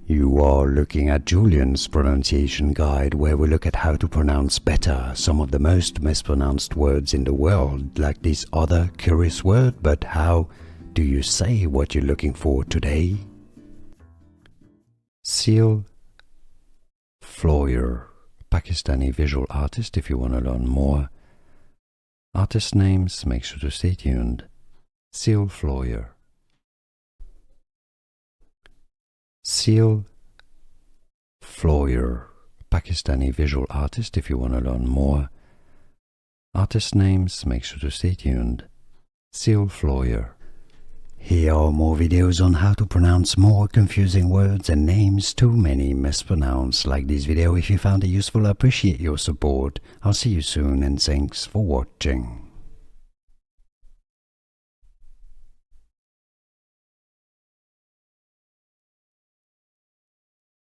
You are looking at Julian's pronunciation guide, where we look at how to pronounce better some of the most mispronounced words in the world, like this other curious word. But how do you say what you're looking for today? Ceal Floyer, Pakistani visual artist. If you want to learn more artist names, make sure to stay tuned. Ceal Floyer. Ceal Floyer, Pakistani visual artist. If you want to learn more artist names, make sure to stay tuned. Ceal Floyer. Here are more videos on how to pronounce more confusing words and names too many mispronounced. Like this video if you found it useful. I appreciate your support. I'll see you soon and thanks for watching.